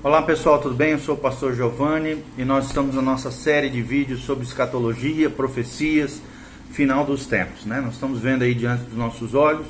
Olá pessoal, tudo bem? Eu sou o pastor Giovanni e nós estamos na nossa série de vídeos sobre escatologia, profecias, final dos tempos, né? Nós estamos vendo aí diante dos nossos olhos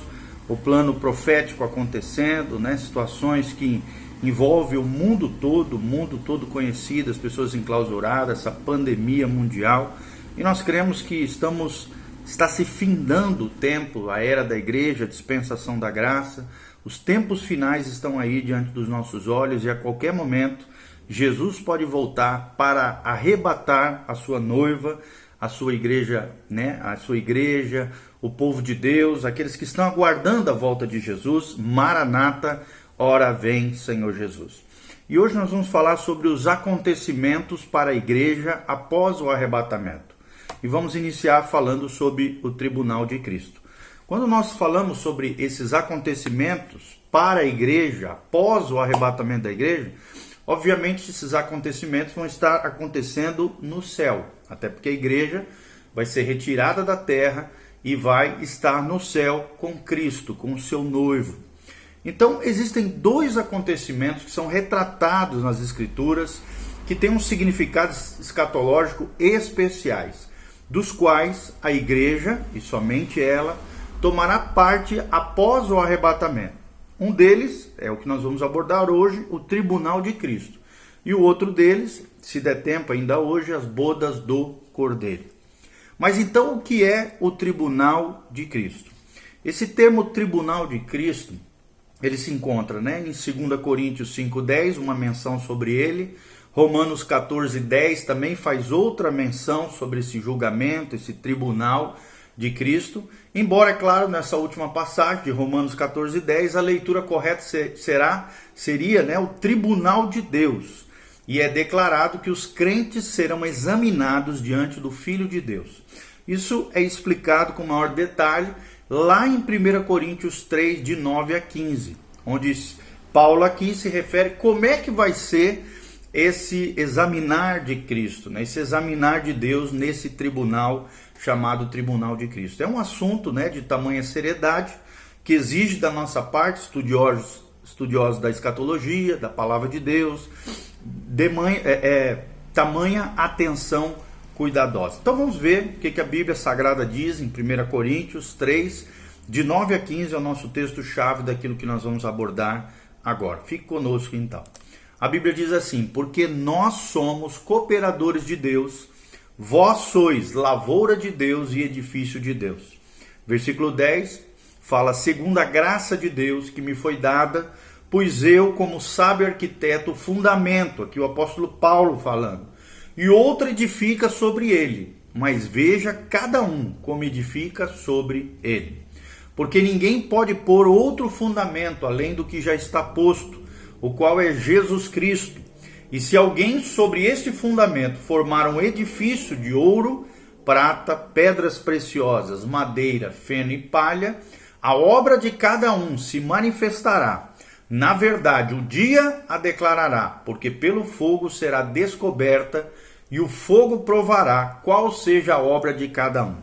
o plano profético acontecendo, né? Situações que envolvem o mundo todo conhecido, as pessoas enclausuradas, essa pandemia mundial, e nós cremos que está se findando o tempo, a era da igreja, a dispensação da graça. Os tempos finais estão aí diante dos nossos olhos e a qualquer momento Jesus pode voltar para arrebatar a sua noiva, a sua igreja, né? A sua igreja, o povo de Deus, aqueles que estão aguardando a volta de Jesus. Maranata, ora vem, Senhor Jesus. E hoje nós vamos falar sobre os acontecimentos para a igreja após o arrebatamento. E vamos iniciar falando sobre o tribunal de Cristo. Quando nós falamos sobre esses acontecimentos para a igreja, após o arrebatamento da igreja, obviamente esses acontecimentos vão estar acontecendo no céu, até porque a igreja vai ser retirada da terra e vai estar no céu com Cristo, com o seu noivo. Então existem dois acontecimentos que são retratados nas Escrituras, que têm um significado escatológico especiais, dos quais a igreja, e somente ela, tomará parte após o arrebatamento. Um deles é o que nós vamos abordar hoje, o tribunal de Cristo. E o outro deles, se der tempo ainda hoje, as bodas do Cordeiro. Mas então o que é o tribunal de Cristo? Esse termo tribunal de Cristo, ele se encontra, né, em 2 Coríntios 5,10, uma menção sobre ele. Romanos 14,10 também faz outra menção sobre esse julgamento, esse tribunal de Cristo, embora, é claro, nessa última passagem de Romanos 14,10, a leitura correta seria, né, o tribunal de Deus, e é declarado que os crentes serão examinados diante do Filho de Deus. Isso é explicado com maior detalhe lá em 1 Coríntios 3, de 9 a 15, onde Paulo aqui se refere como é que vai ser esse examinar de Cristo, né? Esse examinar de Deus nesse tribunal chamado Tribunal de Cristo. É um assunto, né, de tamanha seriedade que exige da nossa parte, estudiosos da escatologia, da palavra de Deus, tamanha atenção cuidadosa. Então vamos ver o que a Bíblia Sagrada diz em 1 Coríntios 3, de 9 a 15, é o nosso texto-chave daquilo que nós vamos abordar agora. Fique conosco então. A Bíblia diz assim: porque nós somos cooperadores de Deus, vós sois lavoura de Deus e edifício de Deus. Versículo 10 fala: segundo a graça de Deus que me foi dada, pois eu, como sábio arquiteto, fundamento, aqui o apóstolo Paulo falando, e outro edifica sobre ele, mas veja cada um como edifica sobre ele. Porque ninguém pode pôr outro fundamento além do que já está posto, o qual é Jesus Cristo. E se alguém sobre este fundamento formar um edifício de ouro, prata, pedras preciosas, madeira, feno e palha, a obra de cada um se manifestará. Na verdade, o dia a declarará, porque pelo fogo será descoberta, e o fogo provará qual seja a obra de cada um.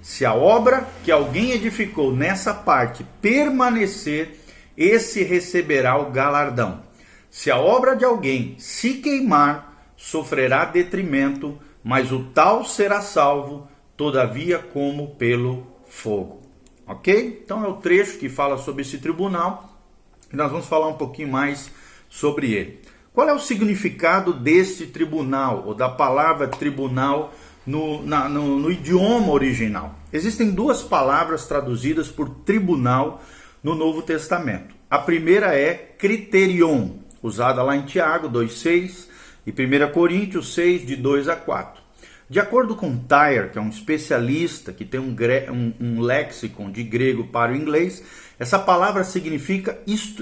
Se a obra que alguém edificou nessa parte permanecer, esse receberá o galardão. Se a obra de alguém se queimar, sofrerá detrimento, mas o tal será salvo, todavia como pelo fogo. Ok? Então é o trecho que fala sobre esse tribunal, e nós vamos falar um pouquinho mais sobre ele. Qual é o significado desse tribunal, ou da palavra tribunal no idioma original? Existem duas palavras traduzidas por tribunal no Novo Testamento. A primeira é criterion, usada lá em Tiago 2,6 e 1 Coríntios 6, de 2 a 4. De acordo com Tyre, que é um especialista que tem um léxico de grego para o inglês, essa palavra significa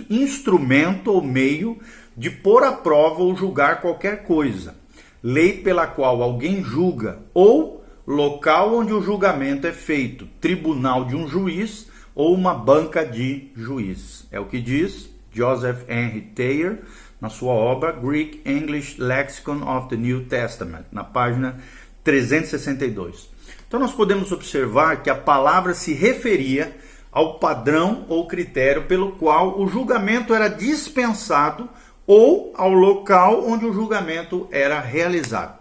instrumento ou meio de pôr à prova ou julgar qualquer coisa, lei pela qual alguém julga, ou local onde o julgamento é feito, tribunal de um juiz ou uma banca de juízes. É o que diz Joseph Henry Thayer na sua obra Greek English Lexicon of the New Testament, na página 362. Então nós podemos observar que a palavra se referia ao padrão ou critério pelo qual o julgamento era dispensado ou ao local onde o julgamento era realizado.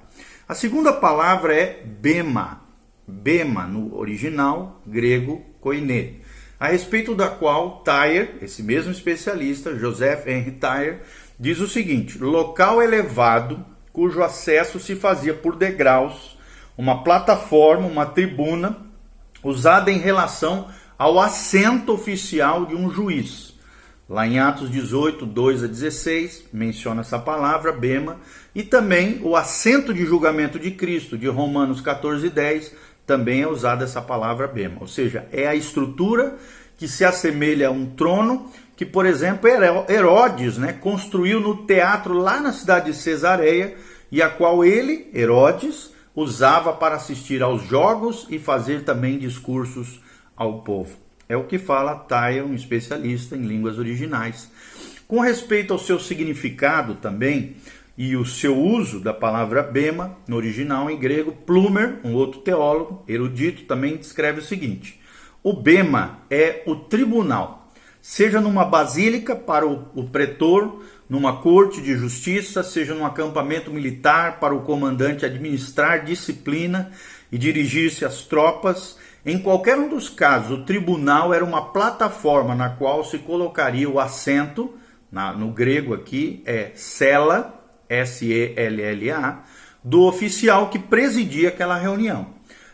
A segunda palavra é bema. Bema, no original grego, koiné, a respeito da qual Thayer, esse mesmo especialista, Joseph Henry Thayer, diz o seguinte: local elevado cujo acesso se fazia por degraus, uma plataforma, uma tribuna, usada em relação ao assento oficial de um juiz. Lá em Atos 18, 2 a 16, menciona essa palavra, bema, e também o assento de julgamento de Cristo, de Romanos 14, 10, também é usada essa palavra bema. Ou seja, é a estrutura que se assemelha a um trono que, por exemplo, Herodes, construiu no teatro lá na cidade de Cesareia, e a qual ele, Herodes, usava para assistir aos jogos e fazer também discursos ao povo. É o que fala Thayer, um especialista em línguas originais. Com respeito ao seu significado também e o seu uso da palavra bema, no original em grego, Plumer, um outro teólogo erudito, também descreve o seguinte: o bema é o tribunal, seja numa basílica para o pretor, numa corte de justiça, seja num acampamento militar para o comandante administrar disciplina e dirigir-se às tropas. Em qualquer um dos casos, o tribunal era uma plataforma na qual se colocaria o assento, no grego aqui é cella, S-E-L-L-A, do oficial que presidia aquela reunião.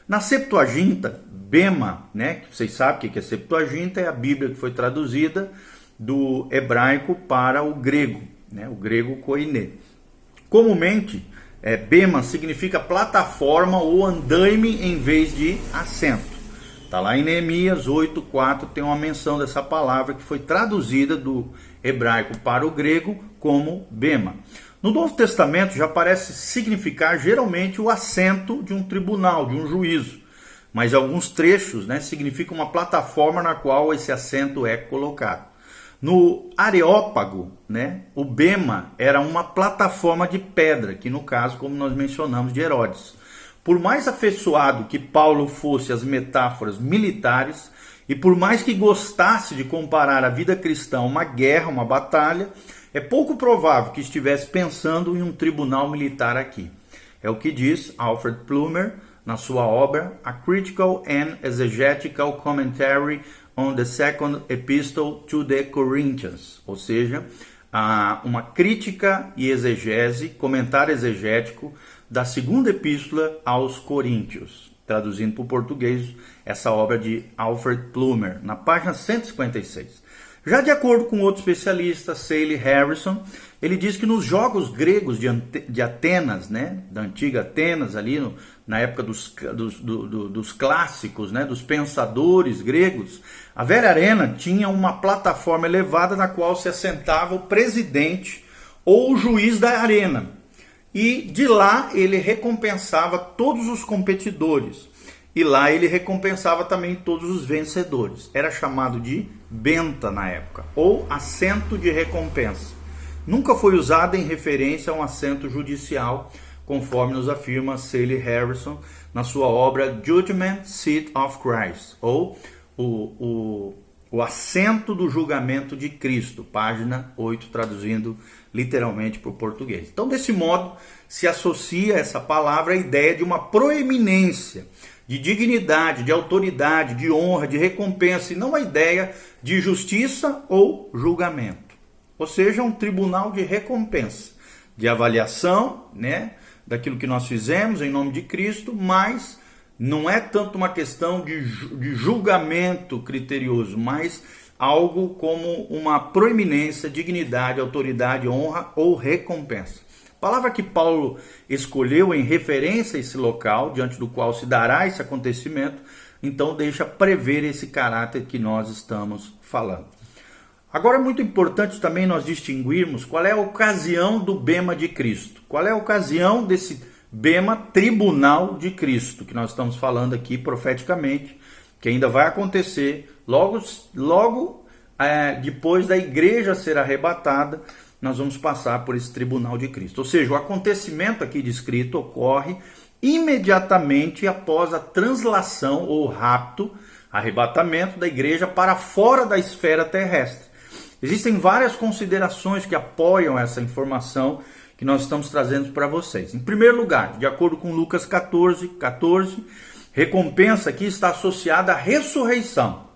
Na Septuaginta, bema, que vocês sabem o que é Septuaginta, é a Bíblia que foi traduzida do hebraico para o grego koiné. Comumente, bema significa plataforma ou andaime em vez de assento. Está lá em Neemias 8:4, tem uma menção dessa palavra que foi traduzida do hebraico para o grego como bema. No Novo Testamento já parece significar geralmente o assento de um tribunal, de um juízo, mas alguns trechos significam uma plataforma na qual esse assento é colocado. No Areópago, o bema era uma plataforma de pedra, que no caso, como nós mencionamos, de Herodes. Por mais afeiçoado que Paulo fosse às metáforas militares, e por mais que gostasse de comparar a vida cristã a uma guerra, uma batalha, é pouco provável que estivesse pensando em um tribunal militar aqui. É o que diz Alfred Plumer na sua obra A Critical and Exegetical Commentary on the Second Epistle to the Corinthians, ou seja, uma crítica e exegese, comentário exegético da segunda epístola aos Coríntios, traduzindo para o português essa obra de Alfred Plumer, na página 156. Já de acordo com outro especialista, Sally Harrison, ele diz que nos jogos gregos de Atenas, da antiga Atenas, ali na época dos clássicos, dos pensadores gregos, a velha arena tinha uma plataforma elevada na qual se assentava o presidente ou o juiz da arena. E de lá ele recompensava todos os competidores. E lá ele recompensava também todos os vencedores. Era chamado de benta na época, ou assento de recompensa. Nunca foi usado em referência a um assento judicial, conforme nos afirma Sally Harrison na sua obra Judgment Seat of Christ, ou o assento do julgamento de Cristo, página 8, traduzindo literalmente para o português. Então, desse modo, se associa essa palavra à ideia de uma proeminência, de dignidade, de autoridade, de honra, de recompensa, e não a ideia de justiça ou julgamento. Ou seja, um tribunal de recompensa, de avaliação, daquilo que nós fizemos em nome de Cristo, mas não é tanto uma questão de julgamento criterioso, mas algo como uma proeminência, dignidade, autoridade, honra ou recompensa. A palavra que Paulo escolheu em referência a esse local, diante do qual se dará esse acontecimento, então deixa prever esse caráter que nós estamos falando. Agora é muito importante também nós distinguirmos qual é a ocasião do bema de Cristo. Qual é a ocasião desse bema tribunal de Cristo, que nós estamos falando aqui profeticamente, que ainda vai acontecer logo depois da igreja ser arrebatada. Nós vamos passar por esse tribunal de Cristo. Ou seja, o acontecimento aqui descrito ocorre imediatamente após a translação ou rapto, arrebatamento da igreja para fora da esfera terrestre. Existem várias considerações que apoiam essa informação que nós estamos trazendo para vocês. Em primeiro lugar, de acordo com Lucas 14, recompensa aqui está associada à ressurreição,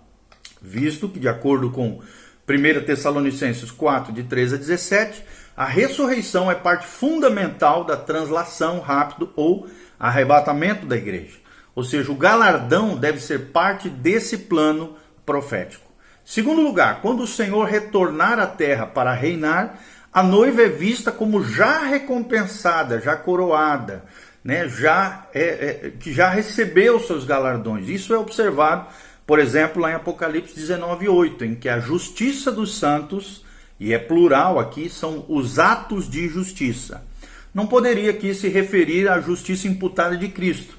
visto que, de acordo com 1 Tessalonicenses 4, de 13 a 17, a ressurreição é parte fundamental da translação rápido ou arrebatamento da igreja. Ou seja, o galardão deve ser parte desse plano profético. Segundo lugar, quando o Senhor retornar à terra para reinar, a noiva é vista como já recompensada, já coroada, né? Que já recebeu seus galardões. Isso é observado, por exemplo, lá em Apocalipse 19:8, em que a justiça dos santos, e é plural aqui, são os atos de justiça. Não poderia aqui se referir à justiça imputada de Cristo,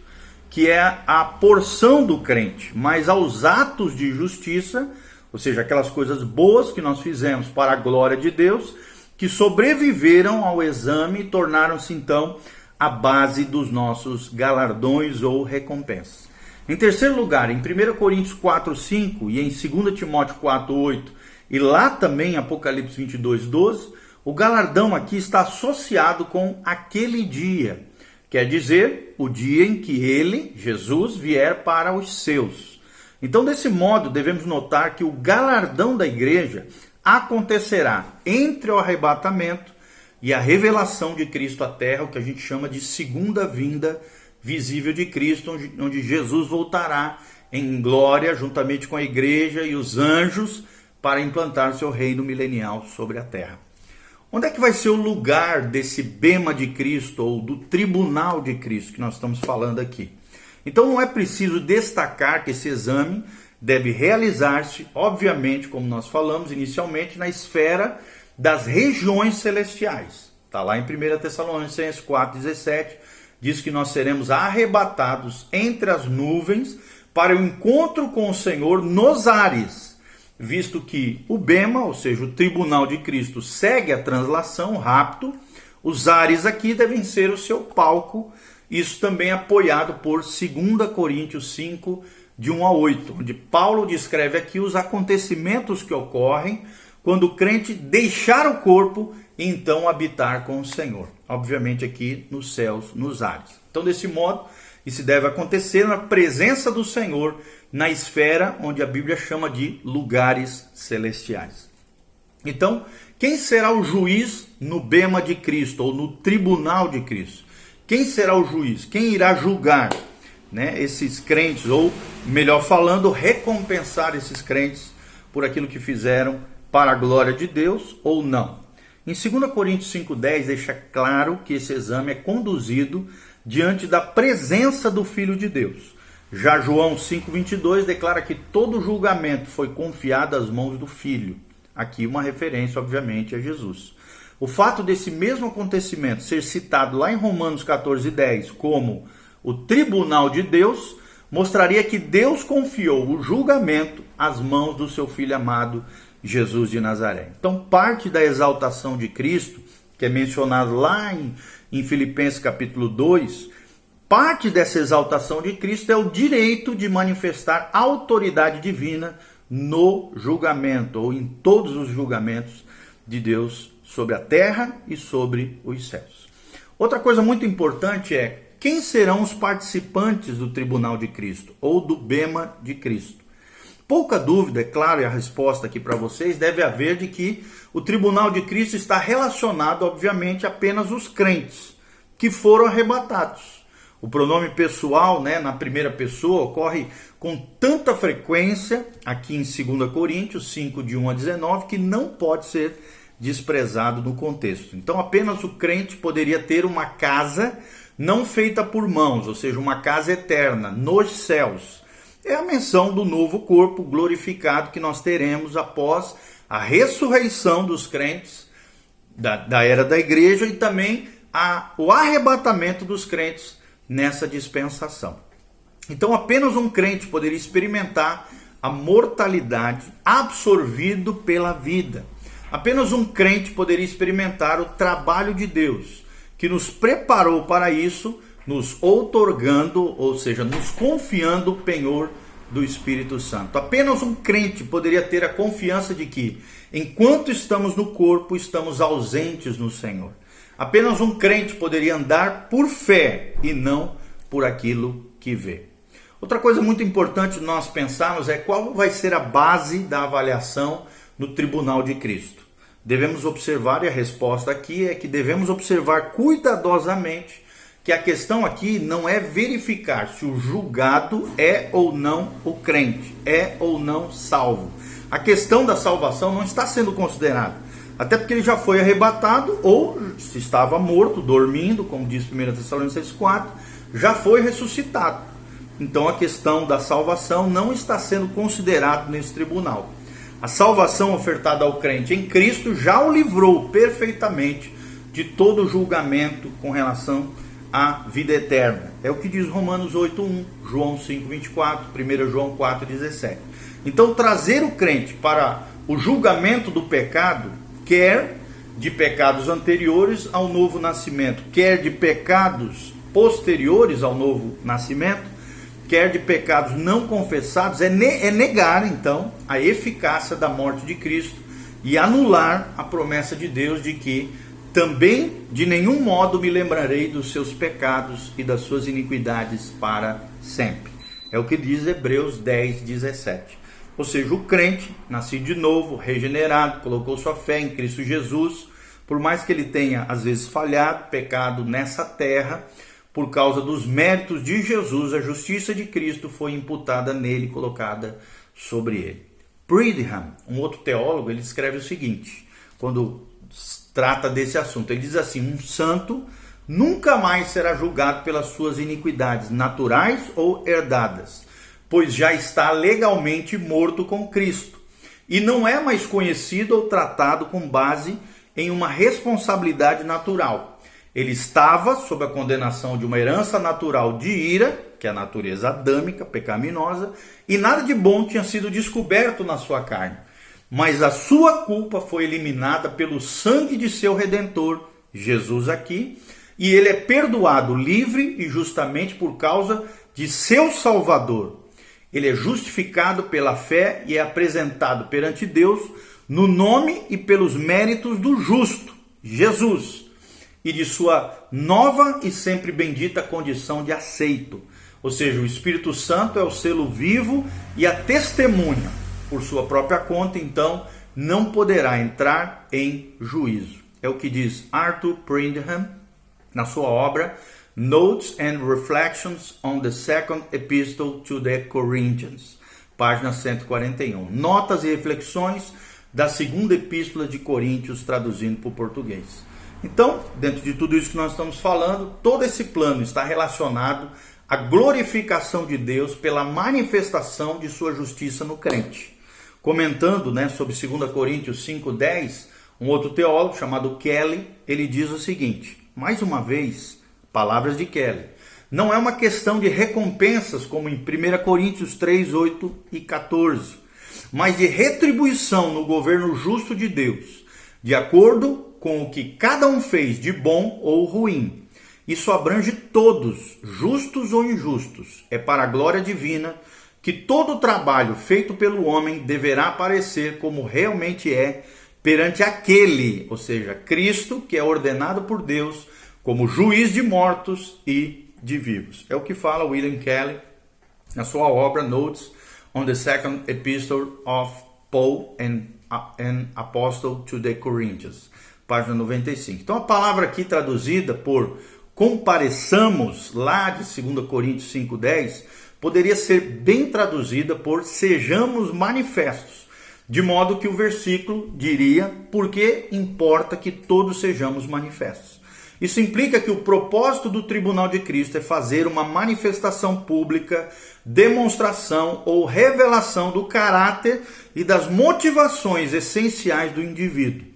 que é a porção do crente, mas aos atos de justiça, ou seja, aquelas coisas boas que nós fizemos para a glória de Deus, que sobreviveram ao exame e tornaram-se então a base dos nossos galardões ou recompensas. Em terceiro lugar, em 1 Coríntios 4:5 e em 2 Timóteo 4:8 e lá também em Apocalipse 22:12, o galardão aqui está associado com aquele dia, quer dizer, o dia em que ele, Jesus, vier para os seus. Então, desse modo, devemos notar que o galardão da igreja acontecerá entre o arrebatamento e a revelação de Cristo à terra, o que a gente chama de segunda vinda visível de Cristo, onde Jesus voltará em glória juntamente com a igreja e os anjos para implantar seu reino milenial sobre a terra. Onde é que vai ser o lugar desse bema de Cristo ou do tribunal de Cristo que nós estamos falando aqui? Então não é preciso destacar que esse exame deve realizar-se, obviamente, como nós falamos inicialmente, na esfera das regiões celestiais. Está lá em 1 Tessalonicenses 4:17, diz que nós seremos arrebatados entre as nuvens para o encontro com o Senhor nos ares, visto que o bema, ou seja, o tribunal de Cristo, segue a translação, o rapto. Os ares aqui devem ser o seu palco, isso também apoiado por 2 Coríntios 5, de 1 a 8, onde Paulo descreve aqui os acontecimentos que ocorrem quando o crente deixar o corpo e então habitar com o Senhor. Obviamente aqui nos céus, nos ares. Então, desse modo, isso deve acontecer na presença do Senhor, na esfera onde a Bíblia chama de lugares celestiais. Então, quem será o juiz no bema de Cristo, ou no tribunal de Cristo? Quem será o juiz? Quem irá julgar, né, esses crentes, ou melhor falando, recompensar esses crentes por aquilo que fizeram para a glória de Deus ou não? Em 2 Coríntios 5:10 deixa claro que esse exame é conduzido diante da presença do Filho de Deus. Já João 5:22 declara que todo julgamento foi confiado às mãos do Filho. Aqui uma referência, obviamente, a Jesus. O fato desse mesmo acontecimento ser citado lá em Romanos 14:10 como o tribunal de Deus, mostraria que Deus confiou o julgamento às mãos do seu Filho amado, Jesus de Nazaré. Então, parte da exaltação de Cristo, que é mencionado lá em Filipenses capítulo 2, parte dessa exaltação de Cristo é o direito de manifestar a autoridade divina no julgamento, ou em todos os julgamentos de Deus sobre a terra e sobre os céus. Outra coisa muito importante é quem serão os participantes do tribunal de Cristo, ou do bema de Cristo. Pouca dúvida, é claro, e a resposta aqui para vocês deve haver de que o tribunal de Cristo está relacionado, obviamente, apenas aos crentes que foram arrebatados. O pronome pessoal, né, na primeira pessoa, ocorre com tanta frequência, aqui em 2 Coríntios 5, de 1 a 19, que não pode ser desprezado no contexto. Então, apenas o crente poderia ter uma casa não feita por mãos, ou seja, uma casa eterna, nos céus. É a menção do novo corpo glorificado que nós teremos após a ressurreição dos crentes da era da igreja e também o arrebatamento dos crentes nessa dispensação. Então, apenas um crente poderia experimentar a mortalidade absorvido pela vida. Apenas um crente poderia experimentar o trabalho de Deus, que nos preparou para isso, nos outorgando, ou seja, nos confiando o penhor do Espírito Santo. Apenas um crente poderia ter a confiança de que, enquanto estamos no corpo, estamos ausentes no Senhor. Apenas um crente poderia andar por fé e não por aquilo que vê. Outra coisa muito importante nós pensarmos é qual vai ser a base da avaliação no tribunal de Cristo. Devemos observar, e a resposta aqui é que devemos observar cuidadosamente que a questão aqui não é verificar se o julgado é ou não o crente, é ou não salvo. A questão da salvação não está sendo considerada, até porque ele já foi arrebatado ou se estava morto, dormindo, como diz 1 Tessalonicenses 4, já foi ressuscitado. Então a questão da salvação não está sendo considerada nesse tribunal. A salvação ofertada ao crente em Cristo já o livrou perfeitamente de todo julgamento com relação à vida eterna. É o que diz Romanos 8:1, João 5:24, 1 João 4:17. Então trazer o crente para o julgamento do pecado, quer de pecados anteriores ao novo nascimento, quer de pecados posteriores ao novo nascimento, quer de pecados não confessados, é negar então a eficácia da morte de Cristo e anular a promessa de Deus de que também de nenhum modo me lembrarei dos seus pecados e das suas iniquidades para sempre. É o que diz Hebreus 10:17. Ou seja, o crente, nascido de novo, regenerado, colocou sua fé em Cristo Jesus, por mais que ele tenha às vezes falhado, pecado nessa terra, por causa dos méritos de Jesus, a justiça de Cristo foi imputada nele, colocada sobre ele. Bridham, um outro teólogo, ele escreve o seguinte, quando trata desse assunto, ele diz assim: um santo nunca mais será julgado pelas suas iniquidades naturais ou herdadas, pois já está legalmente morto com Cristo, e não é mais conhecido ou tratado com base em uma responsabilidade natural. Ele estava sob a condenação de uma herança natural de ira, que é a natureza adâmica, pecaminosa, e nada de bom tinha sido descoberto na sua carne. Mas a sua culpa foi eliminada pelo sangue de seu Redentor, Jesus aqui, e ele é perdoado livre e justamente por causa de seu Salvador. Ele é justificado pela fé e é apresentado perante Deus no nome e pelos méritos do justo, Jesus, e de sua nova e sempre bendita condição de aceito. Ou seja, o Espírito Santo é o selo vivo e a testemunha. Por sua própria conta, então, não poderá entrar em juízo. É o que diz Arthur Bridham na sua obra Notes and Reflections on the Second Epistle to the Corinthians, página 141. Notas e reflexões da segunda epístola de Coríntios, traduzindo para o português. Então, dentro de tudo isso que nós estamos falando, todo esse plano está relacionado à glorificação de Deus pela manifestação de sua justiça no crente. Comentando, sobre 2 Coríntios 5:10, um outro teólogo chamado Kelly, ele diz o seguinte, mais uma vez, palavras de Kelly, não é uma questão de recompensas como em 1 Coríntios 3:8 e 14, mas de retribuição no governo justo de Deus, de acordo com o que cada um fez de bom ou ruim. Isso abrange todos, justos ou injustos. É para a glória divina que todo o trabalho feito pelo homem deverá aparecer como realmente é perante aquele, ou seja, Cristo, que é ordenado por Deus como juiz de mortos e de vivos. É o que fala William Kelly na sua obra Notes on the Second Epistle of Paul and Apostle to the Corinthians, página 95. Então a palavra aqui traduzida por compareçamos, lá de 2 Coríntios 5:10, poderia ser bem traduzida por sejamos manifestos, de modo que o versículo diria, porque importa que todos sejamos manifestos. Isso implica que o propósito do tribunal de Cristo é fazer uma manifestação pública, demonstração ou revelação do caráter e das motivações essenciais do indivíduo.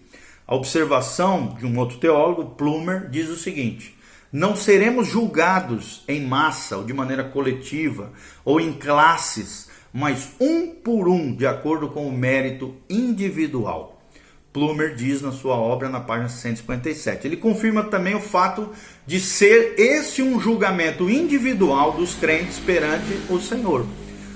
A observação de um outro teólogo, Plumer, diz o seguinte: não seremos julgados em massa ou de maneira coletiva ou em classes, mas um por um, de acordo com o mérito individual. Plumer diz na sua obra na página 157. Ele confirma também o fato de ser esse um julgamento individual dos crentes perante o Senhor.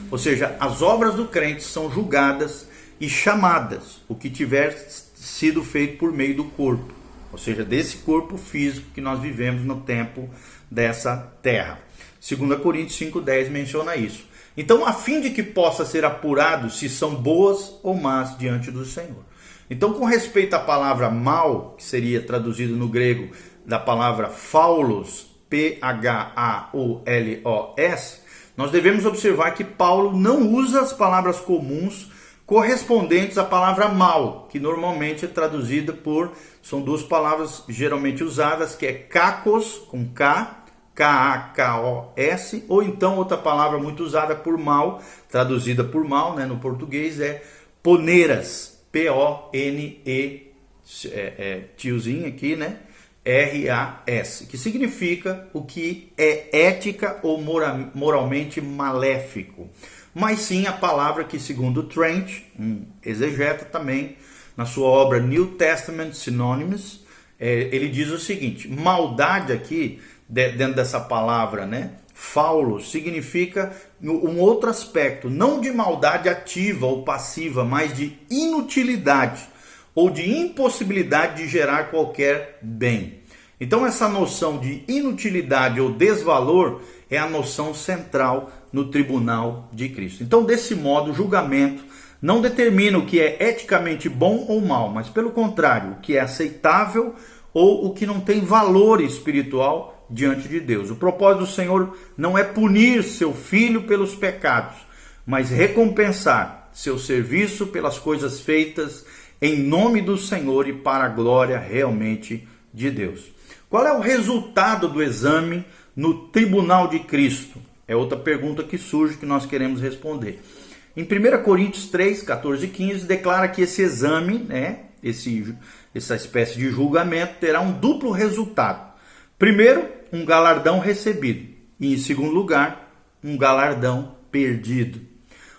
Ou seja, as obras do crente são julgadas e chamadas, o que tiver sido feito por meio do corpo, ou seja, desse corpo físico que nós vivemos no tempo dessa terra. 2 Coríntios 5,10 menciona isso. Então, a fim de que possa ser apurado se são boas ou más diante do Senhor. Então, com respeito à palavra mal, que seria traduzido no grego da palavra phaulos, P-H-A-U-L-O-S, nós devemos observar que Paulo não usa as palavras comuns correspondentes à palavra mal, que normalmente é traduzida por, são duas palavras geralmente usadas, que é kakos, com K, K-A-K-O-S, ou então outra palavra muito usada por mal, traduzida por mal, né, no português, é poneras, P-O-N-E, tiozinho aqui, né, R-A-S, que significa o que é ética ou moralmente maléfico. Mas sim a palavra que, segundo Trent, um exegeta também, na sua obra New Testament Synonyms, ele diz o seguinte: maldade aqui, dentro dessa palavra, né, phaulos, significa um outro aspecto, não de maldade ativa ou passiva, mas de inutilidade ou de impossibilidade de gerar qualquer bem. Então essa noção de inutilidade ou desvalor é a noção central no tribunal de Cristo. Então, desse modo, o julgamento não determina o que é eticamente bom ou mal, mas pelo contrário, o que é aceitável ou o que não tem valor espiritual diante de Deus. O propósito do Senhor não é punir seu filho pelos pecados, mas recompensar seu serviço pelas coisas feitas em nome do Senhor e para a glória realmente de Deus. Qual é o resultado do exame no tribunal de Cristo? É outra pergunta que surge que nós queremos responder. Em 1 Coríntios 3, 14 e 15, declara que esse exame, né, essa espécie de julgamento, terá um duplo resultado. Primeiro, um galardão recebido. E, em segundo lugar, um galardão perdido.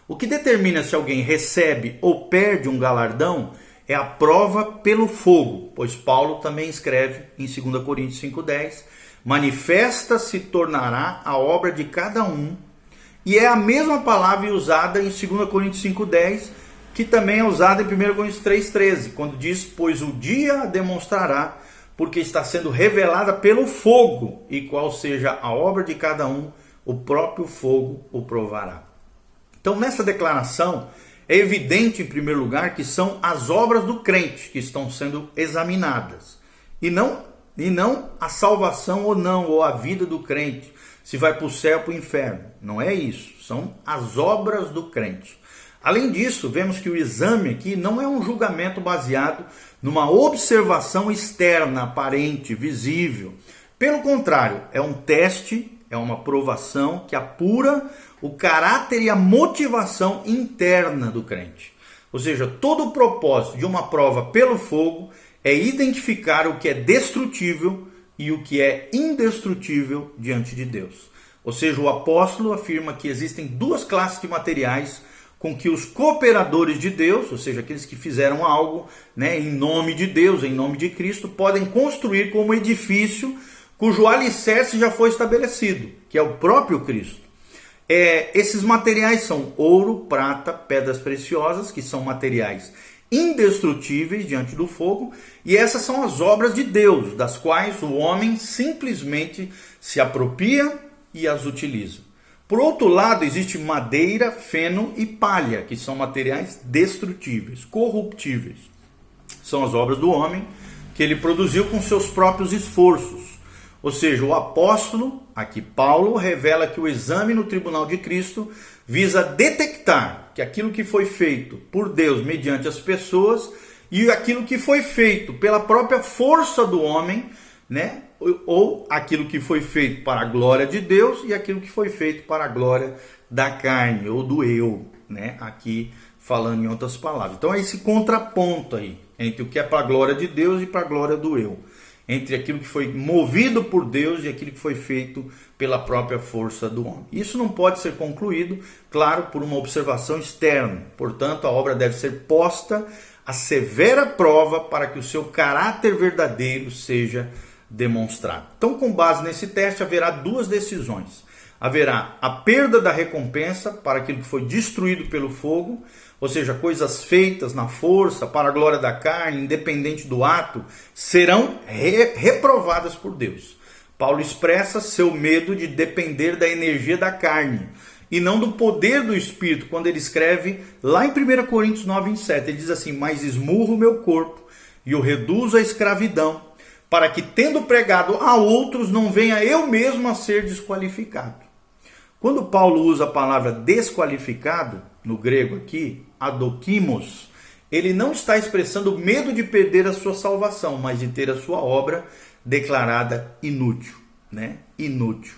O que determina se alguém recebe ou perde um galardão é a prova pelo fogo, pois Paulo também escreve em 2 Coríntios 5,10, manifesta se tornará a obra de cada um, e é a mesma palavra usada em 2 Coríntios 5,10, que também é usada em 1 Coríntios 3,13, quando diz, pois o dia a demonstrará, porque está sendo revelada pelo fogo, e qual seja a obra de cada um, o próprio fogo o provará. Então, nessa declaração, é evidente, em primeiro lugar, que são as obras do crente que estão sendo examinadas, e não a salvação ou não, ou a vida do crente, se vai para o céu ou para o inferno. Não é isso, são as obras do crente. Além disso, vemos que o exame aqui não é um julgamento baseado numa observação externa, aparente, visível. Pelo contrário, é um teste, é uma provação que apura o caráter e a motivação interna do crente. Ou seja, todo o propósito de uma prova pelo fogo é identificar o que é destrutível e o que é indestrutível diante de Deus. Ou seja, o apóstolo afirma que existem duas classes de materiais com que os cooperadores de Deus, ou seja, aqueles que fizeram algo, né, em nome de Deus, em nome de Cristo, podem construir como edifício cujo alicerce já foi estabelecido, que é o próprio Cristo. Esses materiais são ouro, prata, pedras preciosas, que são materiais indestrutíveis diante do fogo, e essas são as obras de Deus, das quais o homem simplesmente se apropria e as utiliza. Por outro lado, existe madeira, feno e palha, que são materiais destrutíveis, corruptíveis. São as obras do homem que ele produziu com seus próprios esforços. Ou seja, o apóstolo, aqui Paulo, revela que o exame no tribunal de Cristo visa detectar que aquilo que foi feito por Deus mediante as pessoas e aquilo que foi feito pela própria força do homem, né? Ou aquilo que foi feito para a glória de Deus e aquilo que foi feito para a glória da carne ou do eu, né? Aqui falando em outras palavras. Então é esse contraponto aí entre o que é para a glória de Deus e para a glória do eu, entre aquilo que foi movido por Deus e aquilo que foi feito pela própria força do homem. Isso não pode ser concluído, claro, por uma observação externa. Portanto, a obra deve ser posta à severa prova para que o seu caráter verdadeiro seja demonstrado. Então, com base nesse teste, haverá duas decisões. haverá a perda da recompensa para aquilo que foi destruído pelo fogo, ou seja, coisas feitas na força, para a glória da carne, independente do ato, serão reprovadas por Deus. Paulo expressa seu medo de depender da energia da carne e não do poder do Espírito, quando ele escreve lá em 1 Coríntios 9:7, ele diz assim: mas esmurro o meu corpo e o reduzo à escravidão, para que, tendo pregado a outros, não venha eu mesmo a ser desqualificado. Quando Paulo usa a palavra desqualificado, no grego aqui, adokimos, ele não está expressando medo de perder a sua salvação, mas de ter a sua obra declarada inútil, né? Inútil.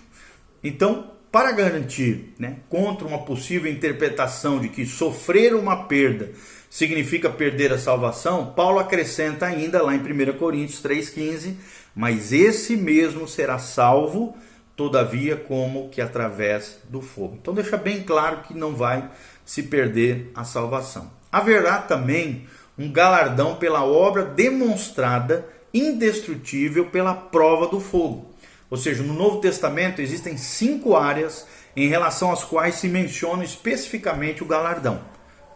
Então, para garantir, né, contra uma possível interpretação de que sofrer uma perda significa perder a salvação, Paulo acrescenta ainda lá em 1 Coríntios 3,15, mas esse mesmo será salvo, todavia, como que através do fogo. Então deixa bem claro que não vai se perder a salvação. Haverá também um galardão pela obra demonstrada, indestrutível pela prova do fogo. Ou seja, no Novo Testamento existem 5 áreas em relação às quais se menciona especificamente o galardão.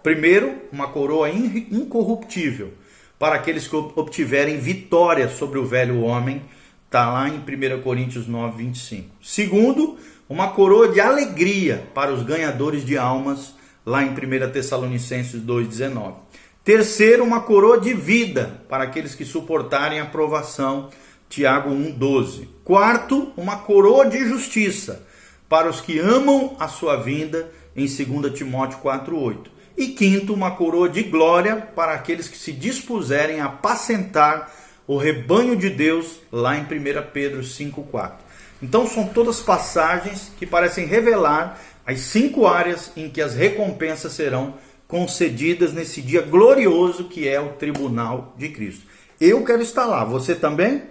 Primeiro, uma coroa incorruptível para aqueles que obtiverem vitória sobre o velho homem, está lá em 1 Coríntios 9:25. Segundo, uma coroa de alegria para os ganhadores de almas, lá em 1 Tessalonicenses 2:19. Terceiro, uma coroa de vida para aqueles que suportarem a provação, Tiago 1:12. Quarto, uma coroa de justiça para os que amam a sua vinda, em 2 Timóteo 4:8. E quinto, uma coroa de glória para aqueles que se dispuserem a apacentar o rebanho de Deus, lá em 1 Pedro 5:4. Então são todas passagens que parecem revelar as 5 áreas em que as recompensas serão concedidas nesse dia glorioso que é o tribunal de Cristo. Eu quero estar lá, você também?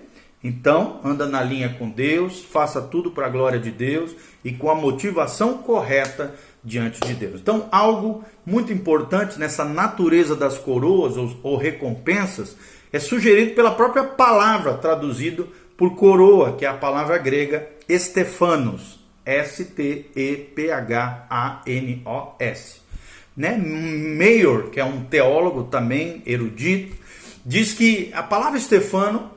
Então, anda na linha com Deus, faça tudo para a glória de Deus e com a motivação correta diante de Deus. Então, algo muito importante nessa natureza das coroas ou recompensas é sugerido pela própria palavra, traduzido por coroa, que é a palavra grega Stephanos, S-T-E-P-H-A-N-O-S. Né? Mayor, que é um teólogo também erudito, diz que a palavra Stephanos,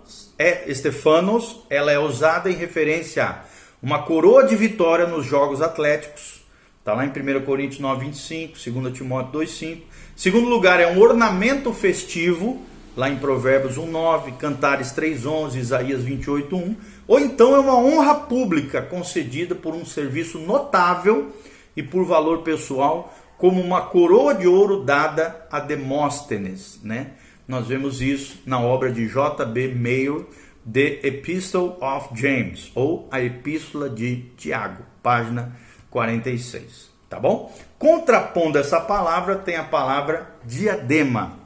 ela é usada em referência a uma coroa de vitória nos jogos atléticos. Está lá em 1 Coríntios 9:25, 2 Timóteo 2:5. Segundo lugar, é um ornamento festivo, lá em Provérbios 1:9, Cantares 3:11, Isaías 28:1. Ou então é uma honra pública concedida por um serviço notável e por valor pessoal, como uma coroa de ouro dada a Demóstenes, né? Nós vemos isso na obra de J.B. Mayor, The Epistle of James, ou a Epístola de Tiago, página 46, tá bom? Contrapondo essa palavra tem a palavra diadema,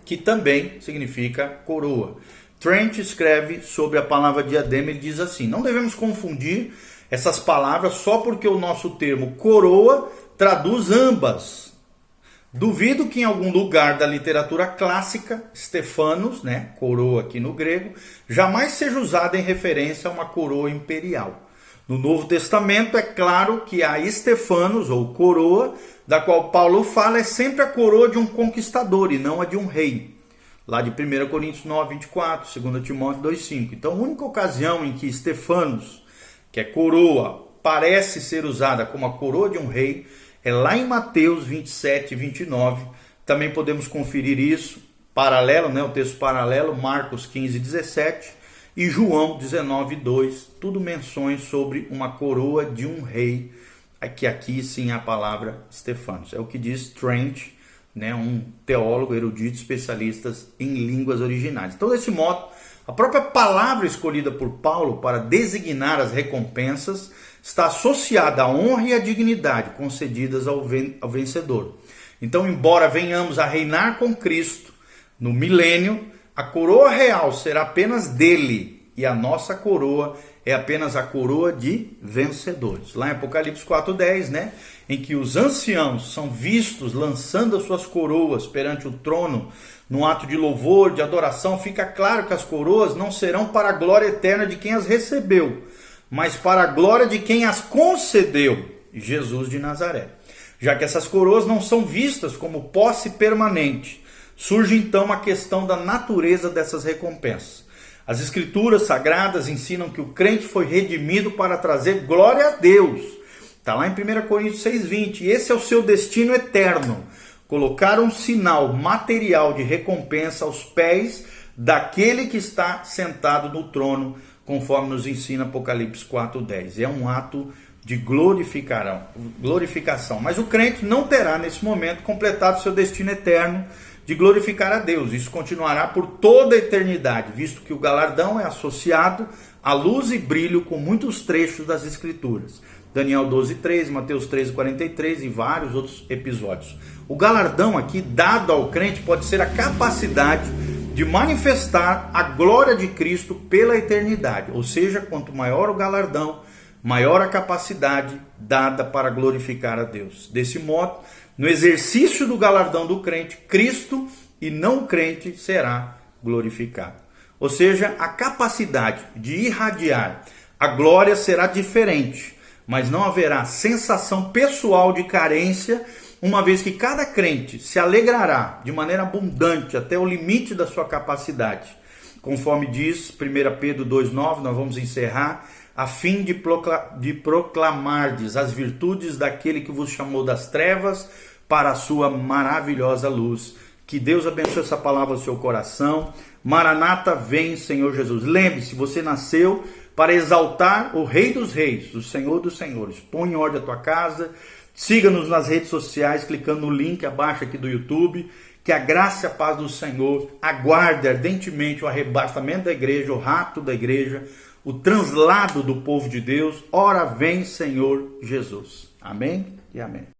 que também significa coroa. Trent escreve sobre a palavra diadema e diz assim: não devemos confundir essas palavras só porque o nosso termo coroa traduz ambas. Duvido que em algum lugar da literatura clássica, Stephanos, né, coroa aqui no grego, jamais seja usada em referência a uma coroa imperial. No Novo Testamento é claro que a Stephanos, ou coroa, da qual Paulo fala, é sempre a coroa de um conquistador e não a de um rei. Lá de 1 Coríntios 9:24, 2 Timóteo 2:5. Então a única ocasião em que Stephanos, que é coroa, parece ser usada como a coroa de um rei, é lá em Mateus 27:29. Também podemos conferir isso, paralelo, né, o texto paralelo, Marcos 15:17 e João 19:2. Tudo menções sobre uma coroa de um rei, que aqui sim é a palavra Stephanos. É o que diz Trent, né, um teólogo erudito especialista em línguas originais. Então, desse modo, a própria palavra escolhida por Paulo para designar as recompensas está associada à honra e à dignidade concedidas ao vencedor. Então, embora venhamos a reinar com Cristo no milênio, a coroa real será apenas dele e a nossa coroa é apenas a coroa de vencedores. Lá em Apocalipse 4:10, né, em que os anciãos são vistos lançando as suas coroas perante o trono, num ato de louvor, de adoração, fica claro que as coroas não serão para a glória eterna de quem as recebeu, mas para a glória de quem as concedeu, Jesus de Nazaré. Já que essas coroas não são vistas como posse permanente, surge então a questão da natureza dessas recompensas. As escrituras sagradas ensinam que o crente foi redimido para trazer glória a Deus. Está lá em 1 Coríntios 6,20. Esse é o seu destino eterno. Colocar um sinal material de recompensa aos pés daquele que está sentado no trono, conforme nos ensina Apocalipse 4,10. É um ato de glorificação. Mas o crente não terá nesse momento completado seu destino eterno de glorificar a Deus. Isso continuará por toda a eternidade, visto que o galardão é associado à luz e brilho com muitos trechos das Escrituras. Daniel 12,3, Mateus 13,43 e vários outros episódios. O galardão aqui dado ao crente pode ser a capacidade de manifestar a glória de Cristo pela eternidade. Ou seja, quanto maior o galardão, maior a capacidade dada para glorificar a Deus. Desse modo, no exercício do galardão do crente, Cristo e não o crente será glorificado. Ou seja, a capacidade de irradiar a glória será diferente, mas não haverá sensação pessoal de carência, uma vez que cada crente se alegrará de maneira abundante até o limite da sua capacidade. Conforme diz 1 Pedro 2,9, nós vamos encerrar, a fim de proclamardes as virtudes daquele que vos chamou das trevas para a sua maravilhosa luz. Que Deus abençoe essa palavra ao seu coração. Maranata, vem, Senhor Jesus. Lembre-se, você nasceu para exaltar o Rei dos Reis, o Senhor dos Senhores. Põe em ordem a tua casa. Siga-nos nas redes sociais, clicando no link abaixo aqui do YouTube. Que a graça e a paz do Senhor aguarde ardentemente o arrebatamento da igreja, o rapto da igreja, o translado do povo de Deus. Ora vem, Senhor Jesus. Amém e amém.